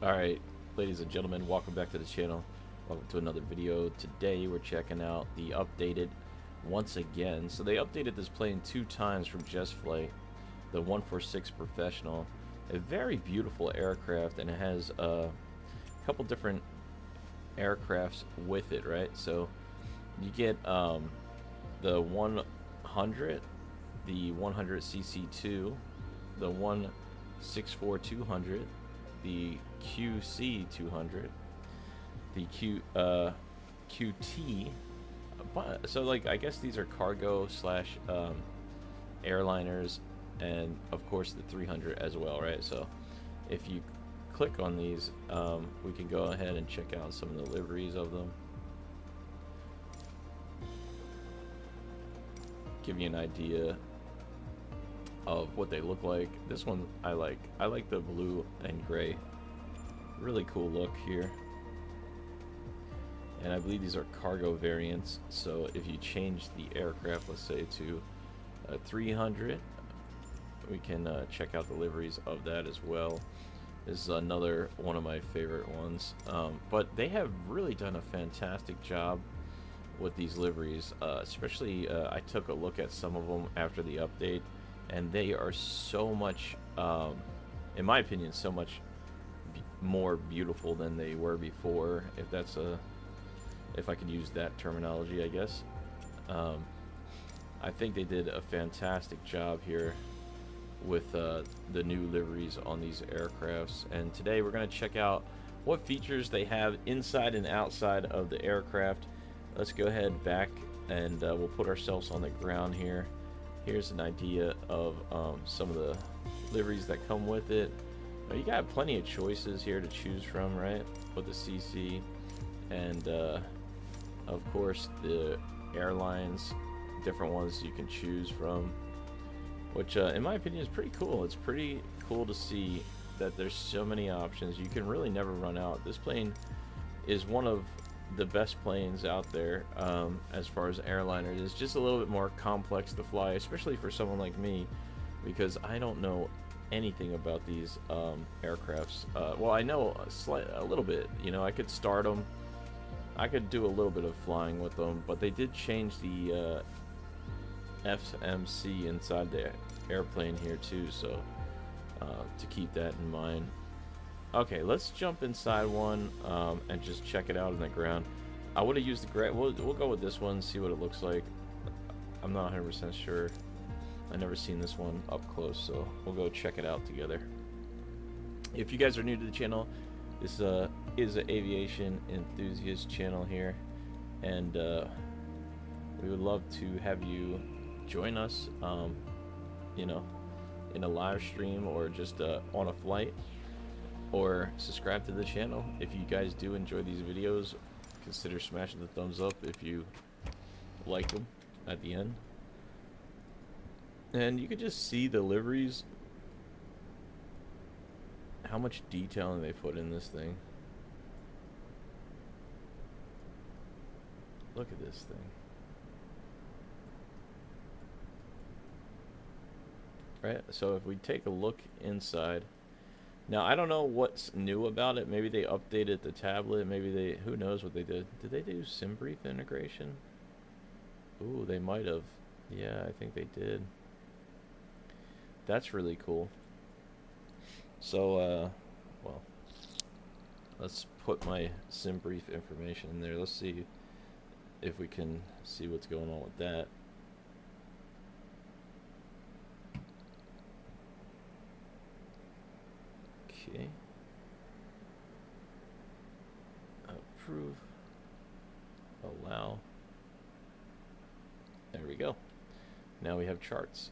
Alright, ladies and gentlemen, welcome back to the channel. Welcome to another video. Today we're checking out the updated, once again. So they updated this plane 2 times from Just Flight, the 146 Professional. A very beautiful aircraft, and it has a couple different aircrafts with it, right? So you get the 100, the 100cc2, the 164-200, the QC 200, the QT. So like I guess these are cargo slash airliners, and of course the 300 as well, right? So if you click on these, we can go ahead and check out some of the liveries of them. Give you an idea of what they look like. This one I like. I like the blue and gray. Really cool look here. And I believe these are cargo variants, so if you change the aircraft, let's say to 300, we can check out the liveries of that as well. This is another one of my favorite ones, but they have really done a fantastic job with these liveries, especially I took a look at some of them after the update, and they are so much, in my opinion, so much more beautiful than they were before, if I could use that terminology, I guess. I think they did a fantastic job here with the new liveries on these aircrafts, and today we're going to check out what features they have inside and outside of the aircraft. Let's go ahead back, and we'll put ourselves on the ground here. Here's an idea of some of the liveries that come with it. Now, you got plenty of choices here to choose from, right? With the CC, and of course the airlines, different ones you can choose from, which in my opinion is pretty cool. It's pretty cool to see that there's so many options. You can really never run out. This plane is one of the best planes out there as far as airliners. It's just a little bit more complex to fly, especially for someone like me, because I don't know anything about these aircrafts. Well, I know a little bit. You know, I could start them. I could do a little bit of flying with them, but they did change the FMC inside the airplane here too, so to keep that in mind. Okay, let's jump inside one and just check it out on the ground. I would have used the gray. We'll go with this one, see what it looks like. I'm not 100% sure. I've never seen this one up close, so we'll go check it out together. If you guys are new to the channel, this is an aviation enthusiast channel here, and we would love to have you join us, you know, in a live stream, or just on a flight, or subscribe to the channel. If you guys do enjoy these videos, consider smashing the thumbs up if you like them at the end. And you can just see the liveries, how much detailing they put in this thing. Look at this thing. Right, so if we take a look inside, now I don't know what's new about it. Maybe they updated the tablet, maybe they, who knows what they did. Did they do SimBrief integration? Ooh, they might have. Yeah, I think they did. That's really cool. So well, let's put my SimBrief information in there. Let's see if we can see what's going on with that. Okay. Approve. Allow. There we go. Now we have charts,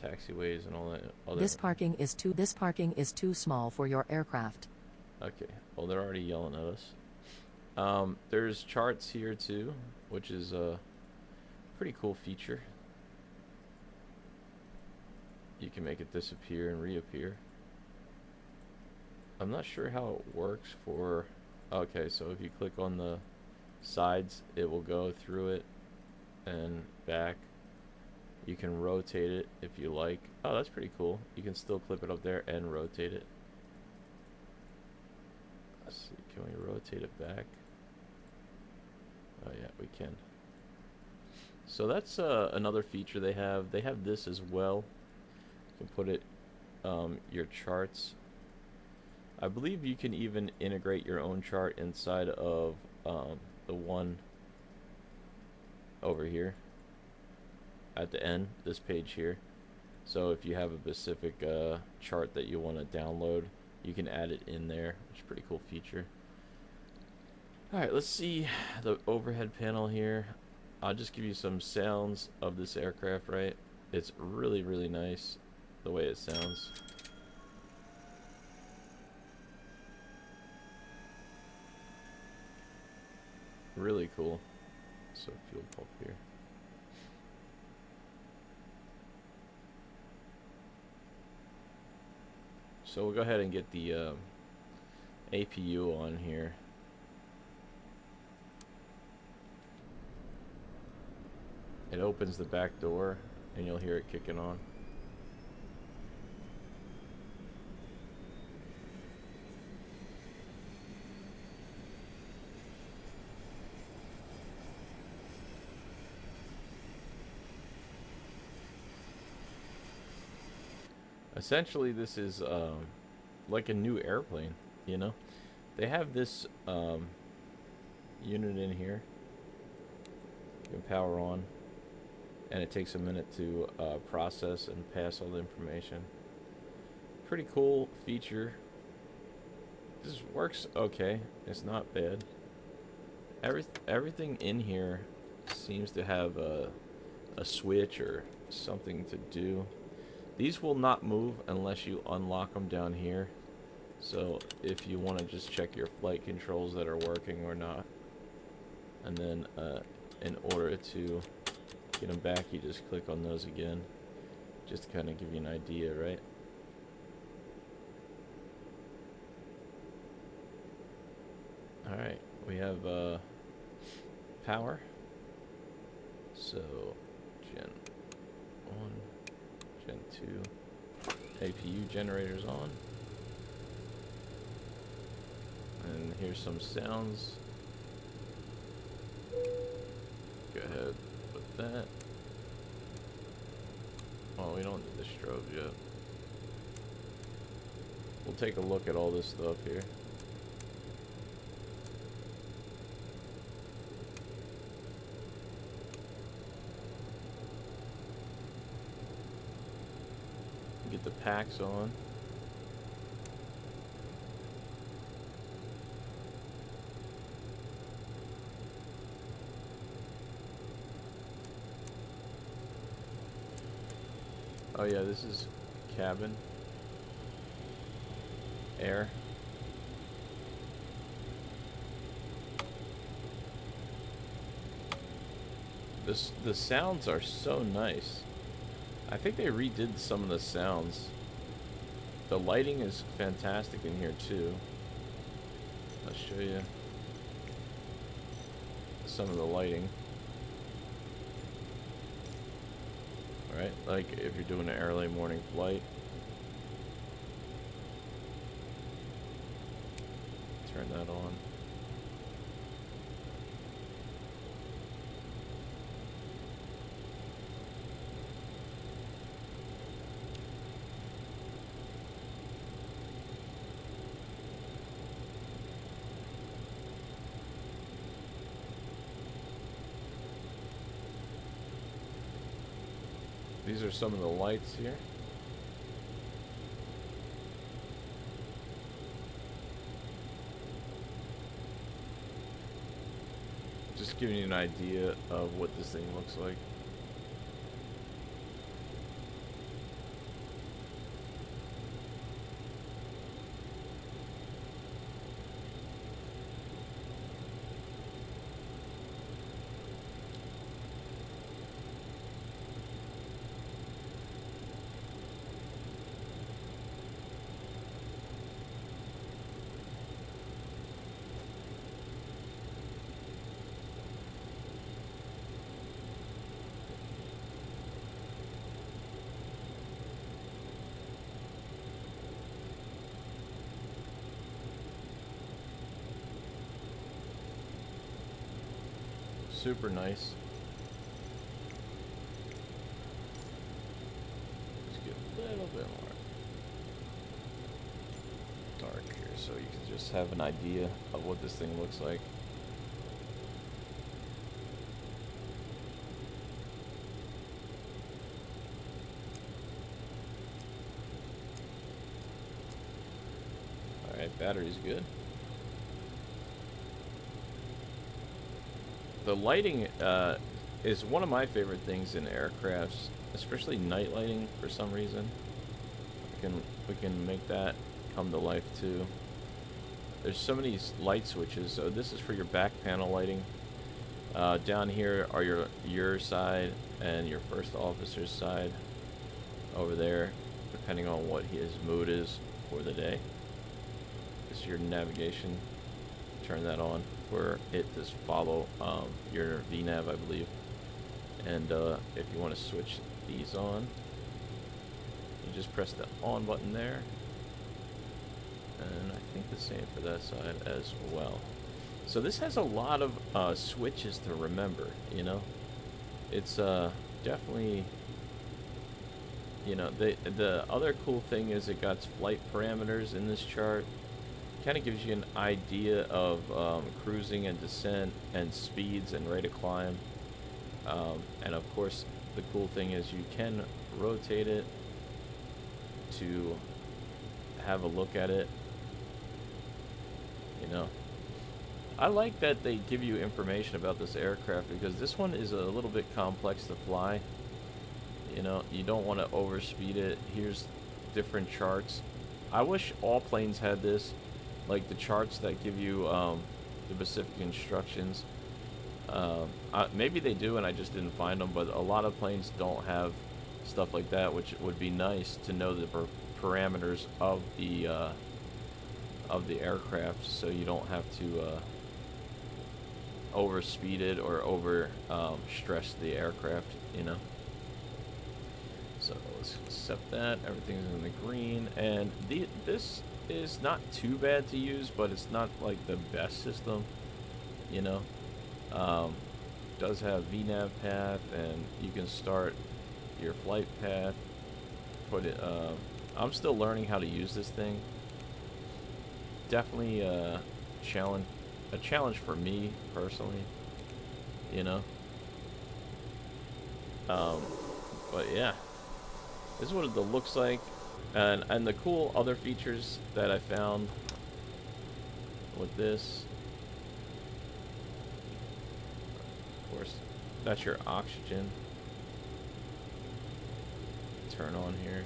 taxiways, and all that other. This parking is too small for your aircraft. Okay. Well, they're already yelling at us. There's charts here too, which is a pretty cool feature. You can make it disappear and reappear. I'm not sure how it works for. Okay, so if you click on the sides, it will go through it and back. You can rotate it if you like. Oh, that's pretty cool. You can still clip it up there and rotate it. Let's see, can we rotate it back? Oh yeah, we can. So that's another feature they have. They have this as well. You can put it your charts. I believe you can even integrate your own chart inside of the one over here at the end, this page here. So if you have a specific chart that you want to download, you can add it in there, which is a pretty cool feature. Alright, let's see the overhead panel here. I'll just give you some sounds of this aircraft, right? It's really, really nice the way it sounds. Really cool. So fuel pump here. So we'll go ahead and get the APU on here. It opens the back door and you'll hear it kicking on. Essentially, this is like a new airplane, you know? They have this unit in here. You can power on, and it takes a minute to process and pass all the information. Pretty cool feature. This works okay. It's not bad. Everything in here seems to have a switch or something to do. These will not move unless you unlock them down here. So if you want to just check your flight controls that are working or not, and then in order to get them back, you just click on those again, just to kind of give you an idea, right? Alright, we have power. So Gen 1, Gen 2, APU generators on. And here's some sounds. Go ahead with that. Oh, we don't need the strobe yet. We'll take a look at all this stuff here. Get the packs on. Oh yeah, this is cabin air. The sounds are so nice. I think they redid some of the sounds. The lighting is fantastic in here too. I'll show you some of the lighting. Alright, like if you're doing an early morning flight. Turn that on. These are some of the lights here. Just giving you an idea of what this thing looks like. super nice. Let's get a little bit more dark here so you can just have an idea of what this thing looks like. Alright, battery's good. The lighting is one of my favorite things in aircrafts, especially night lighting for some reason. We can make that come to life too. There's so many light switches. So this is for your back panel lighting. Down here are your side and your first officer's side. Over there, depending on what his mood is for the day. This is your navigation. Turn that on for it to follow your VNav, I believe. And if you want to switch these on, you just press the on button there. And I think the same for that side as well. So this has a lot of switches to remember, you know. It's definitely, you know, the other cool thing is it got flight parameters in this chart. Kind of gives you an idea of cruising and descent and speeds and rate of climb. And of course, the cool thing is you can rotate it to have a look at it. You know, I like that they give you information about this aircraft because this one is a little bit complex to fly. You know, you don't want to overspeed it. Here's different charts. I wish all planes had this. Like the charts that give you the specific instructions. Maybe they do and I just didn't find them, but a lot of planes don't have stuff like that, which would be nice to know the parameters of the aircraft, so you don't have to overspeed it or over stress the aircraft, you know. So let's accept that. Everything's in the green, and this is not too bad to use, but it's not like the best system, you know. Does have VNav path, and you can start your flight path. Put it. I'm still learning how to use this thing. Definitely a challenge for me personally, you know. But yeah, this is what it looks like. And the cool other features that I found with this, of course, that's your oxygen. Turn on here.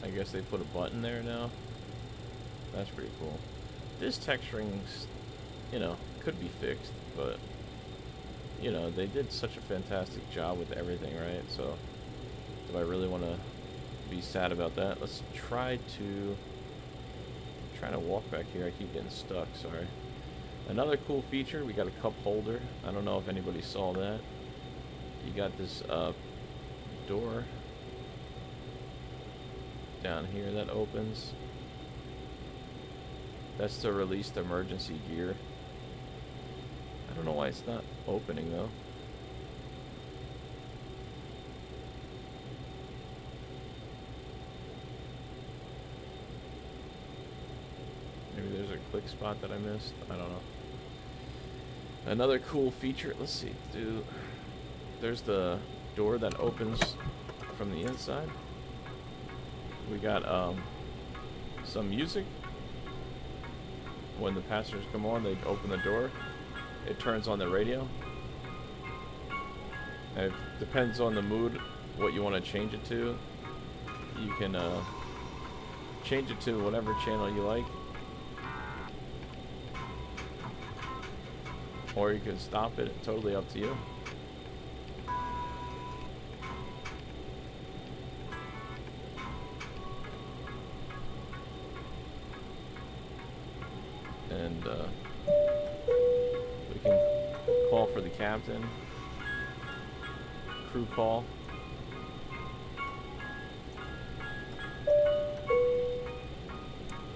I guess they put a button there now. That's pretty cool. This texturing's, you know, could be fixed, but you know, they did such a fantastic job with everything, right? So, do I really want to be sad about that? Let's try to... I'm trying to walk back here. I keep getting stuck, sorry. Another cool feature, we got a cup holder. I don't know if anybody saw that. You got this door down here that opens. That's to release the emergency gear. I don't know why it's not opening though. Maybe there's a click spot that I missed. I don't know. Another cool feature. Let's see. There's the door that opens from the inside. We got some music. When the passengers come on, they open the door. It turns on the radio. And it depends on the mood, what you want to change it to. You can change it to whatever channel you like. Or you can stop it, totally up to you. And we can call for the captain. Crew call.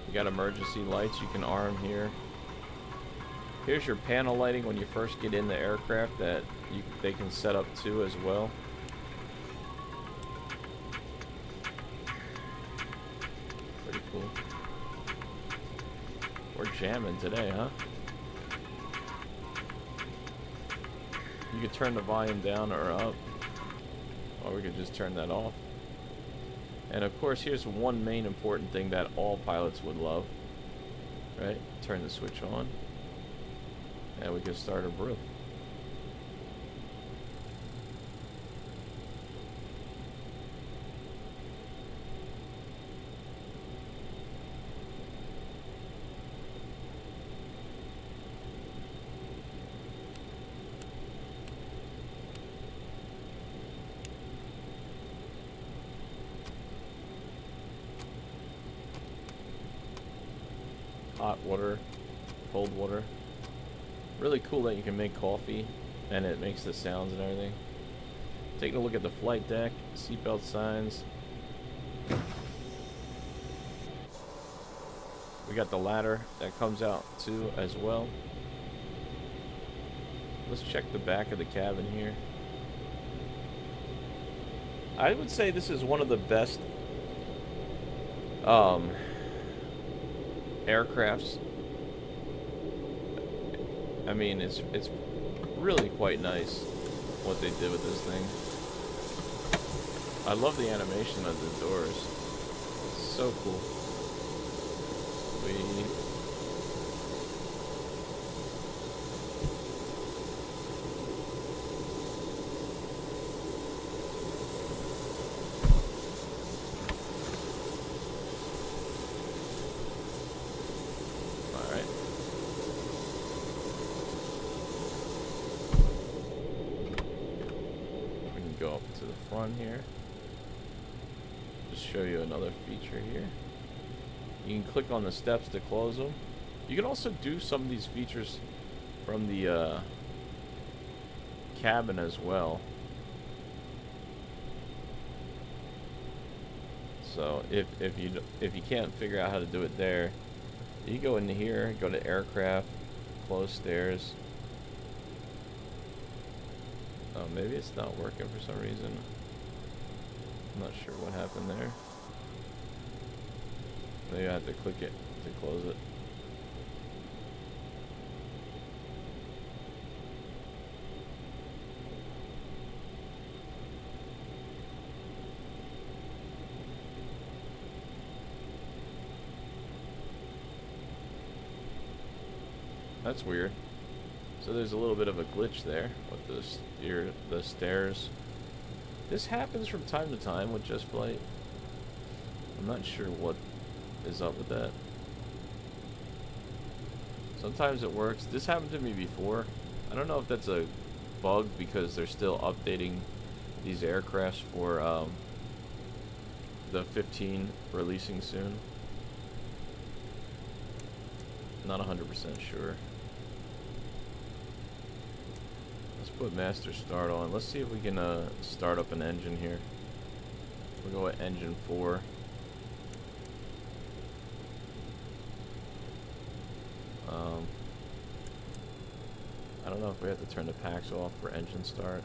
We got emergency lights you can arm here. Here's your panel lighting when you first get in the aircraft that they can set up too as well. Pretty cool. We're jamming today, huh? You could turn the volume down or up, or we could just turn that off. And of course, here's one main important thing that all pilots would love, right? Turn the switch on, and we can start a brew. Hot water, cold water. Really cool that you can make coffee and it makes the sounds and everything. Taking a look at the flight deck, seatbelt signs. We got the ladder that comes out too as well. Let's check the back of the cabin here. I would say this is one of the best aircrafts. I mean, it's really quite nice what they did with this thing. I love the animation of the doors. It's so cool. Go up to the front here. Just show you another feature here. You can click on the steps to close them. You can also do some of these features from the cabin as well. So if you can't figure out how to do it there, you go into here, go to aircraft, close stairs. Oh, maybe it's not working for some reason. I'm not sure what happened there. Maybe I have to click it to close it. That's weird. So there's a little bit of a glitch there with the stairs. This happens from time to time with Just Flight. I'm not sure what is up with that. Sometimes it works. This happened to me before. I don't know if that's a bug because they're still updating these aircrafts for the 15 releasing soon. Not 100% sure. Put master start on. Let's see if we can start up an engine here. We'll go with engine 4. I don't know if we have to turn the packs off for engine start.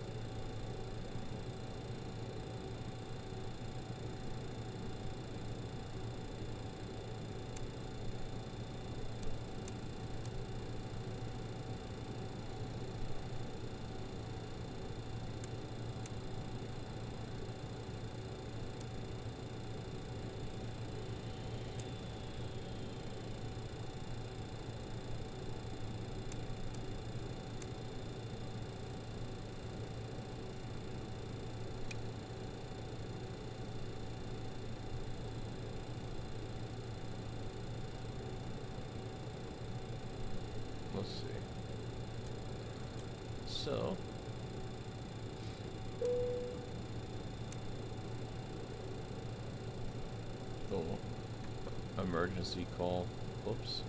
Let's see. So, oh, emergency call. Oops.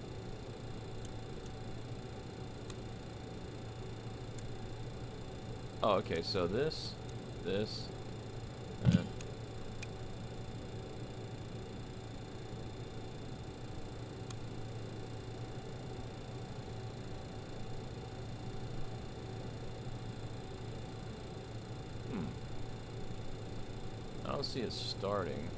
Oh, okay. So this, and I don't see it starting.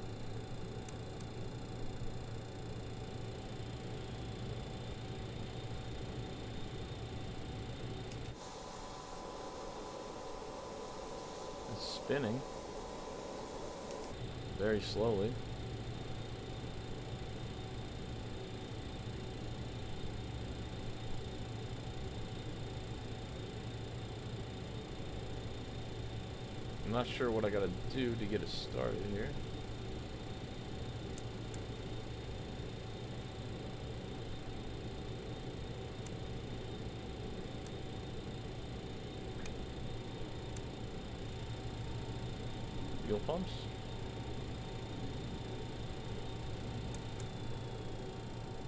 It's spinning very slowly. I'm not sure what I gotta do to get it started here. Fuel pumps.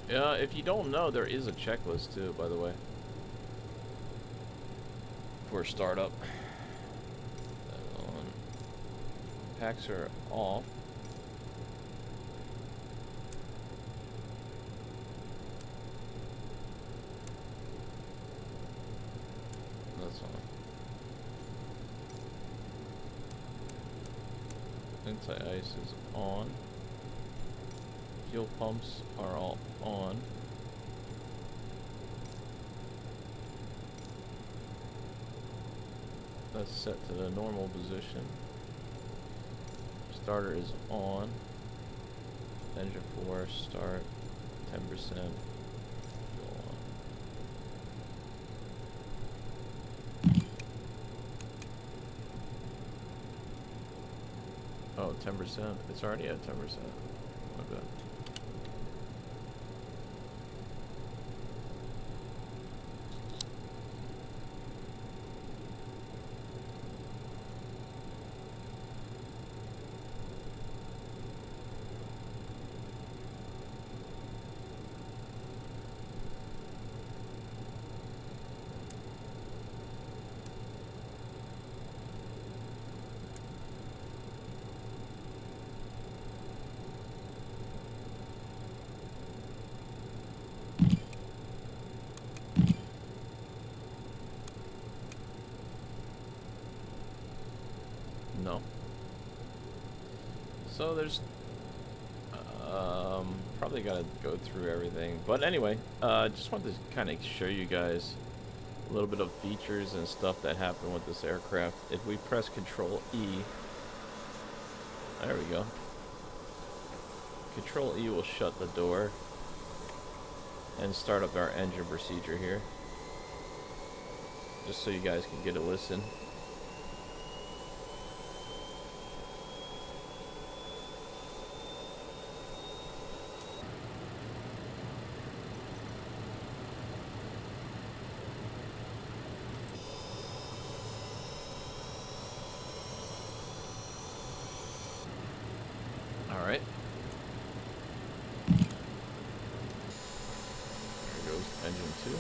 Yeah, if you don't know, there is a checklist too, by the way, for startup. Packs are off. That's on. Anti-ice is on. Fuel pumps are all on. That's set to the normal position. Starter is on. Engine 4 start 10%. Go on. Oh, 10%. It's already at 10%. My bad. No. So there's probably gotta go through everything, but anyway, just wanted to kind of show you guys a little bit of features and stuff that happen with this aircraft. If we press Control E, there we go. Control E will shut the door and start up our engine procedure here, just so you guys can get a listen. Alright. There goes engine 2.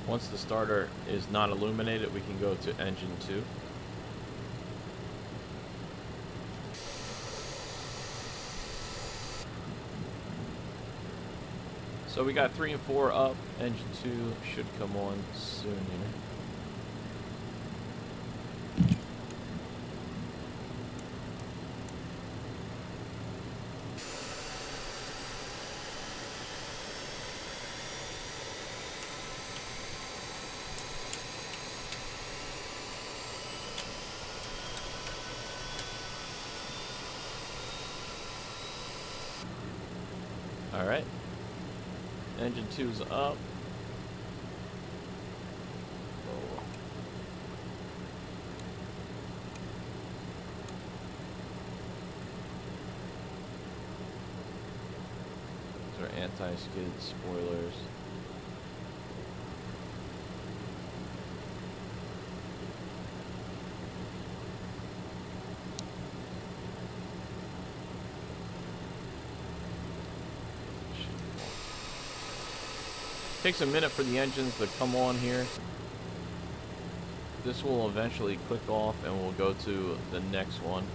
Once the starter is not illuminated, we can go to engine 2. So we got 3 and 4 up. Engine 2 should come on soon here. All right. Engine 2's up. These are anti-skid spoilers. Takes a minute for the engines to come on here. this will eventually click off and we'll go to the next one.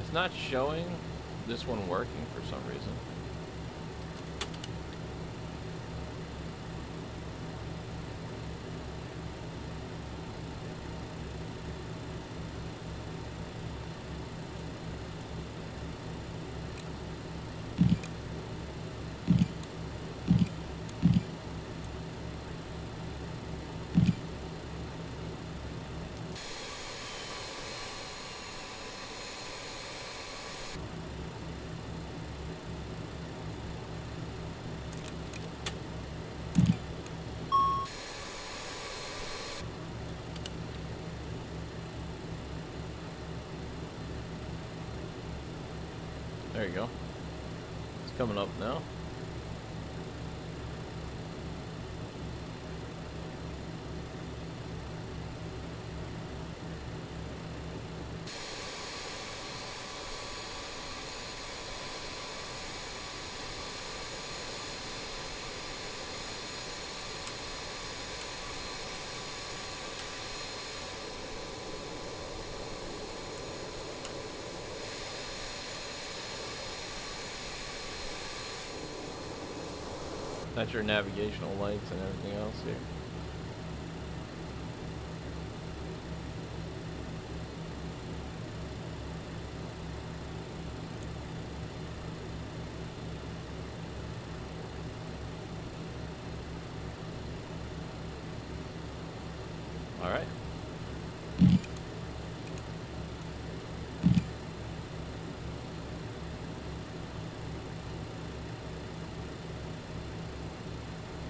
It's not showing this one working for some reason. There you go. It's coming up now. That's your navigational lights and everything else here. All right.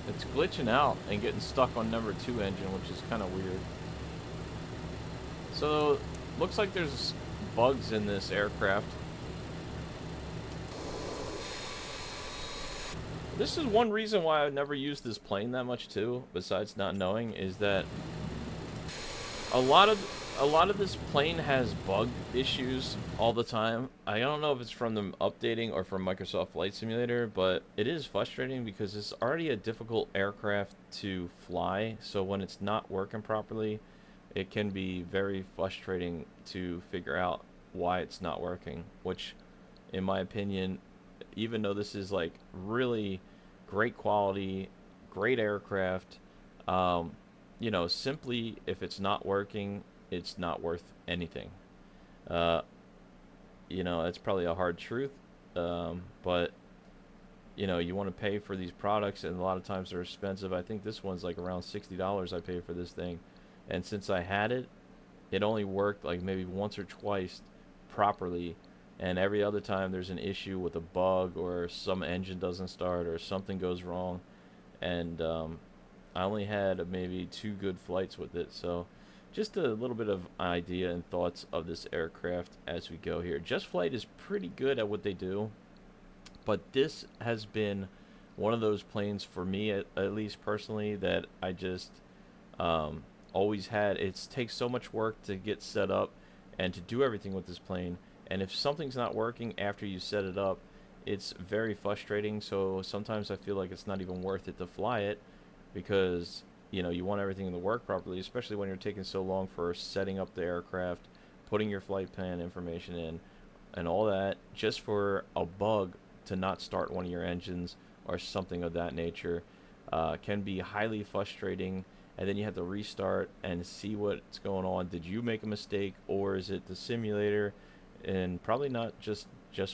It's glitching out and getting stuck on number 2 engine, which is kind of weird. So, looks like there's bugs in this aircraft. This is one reason why I've never used this plane that much too, besides not knowing, is that a lot of this plane has bug issues all the time. I don't know if it's from them updating or from Microsoft Flight Simulator, but it is frustrating because it's already a difficult aircraft to fly, so when it's not working properly, it can be very frustrating to figure out why it's not working, which in my opinion, even though this is like really great quality, great aircraft, um, you know, simply if it's not working, it's not worth anything. Uh, you know, that's probably a hard truth, but you know, you want to pay for these products, and a lot of times they're expensive. I think this one's like around $60 I paid for this thing, and since I had it, it only worked like maybe once or twice properly, and every other time there's an issue with a bug or some engine doesn't start or something goes wrong, and I only had maybe 2 good flights with it. So just a little bit of idea and thoughts of this aircraft as we go here. Just Flight is pretty good at what they do, but this has been one of those planes for me, at least personally, that I just always had. It takes so much work to get set up and to do everything with this plane, and if something's not working after you set it up, it's very frustrating. So sometimes I feel like it's not even worth it to fly it, because you know, you want everything to work properly, especially when you're taking so long for setting up the aircraft, putting your flight plan information in, and all that, just for a bug to not start one of your engines or something of that nature, can be highly frustrating. And then you have to restart and see what's going on. Did you make a mistake, or is it the simulator? And probably not just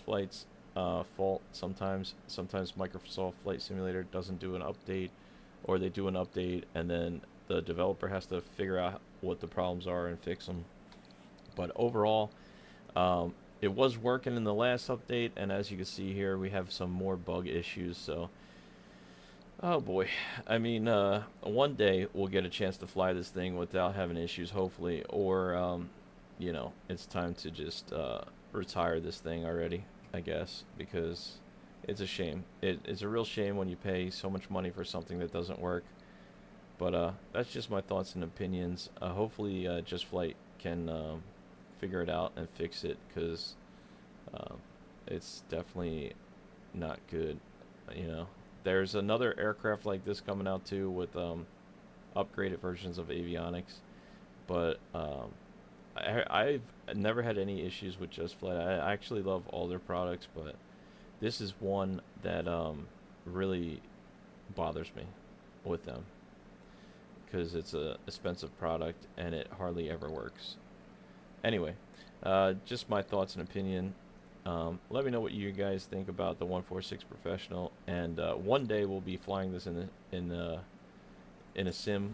Flight's fault. Sometimes Microsoft Flight Simulator doesn't do an update, or they do an update and then the developer has to figure out what the problems are and fix them. But overall, um, it was working in the last update, and as you can see here, we have some more bug issues. So, oh boy, I mean, one day we'll get a chance to fly this thing without having issues, hopefully, or you know, it's time to just retire this thing already, I guess, because it's a shame. It's a real shame when you pay so much money for something that doesn't work. But that's just my thoughts and opinions. Hopefully, Just Flight can figure it out and fix it, because um, it's definitely not good. You know, there's another aircraft like this coming out too with upgraded versions of Avionics, but I've never had any issues with Just Flight. I actually love all their products, but this is one that really bothers me with them, because it's a expensive product and it hardly ever works. Anyway, just my thoughts and opinion. Let me know what you guys think about the 146 Professional, and one day we'll be flying this in a sim,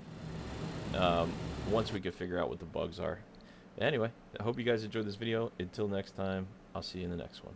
um, once we can figure out what the bugs are. Anyway, I hope you guys enjoyed this video. Until next time, I'll see you in the next one.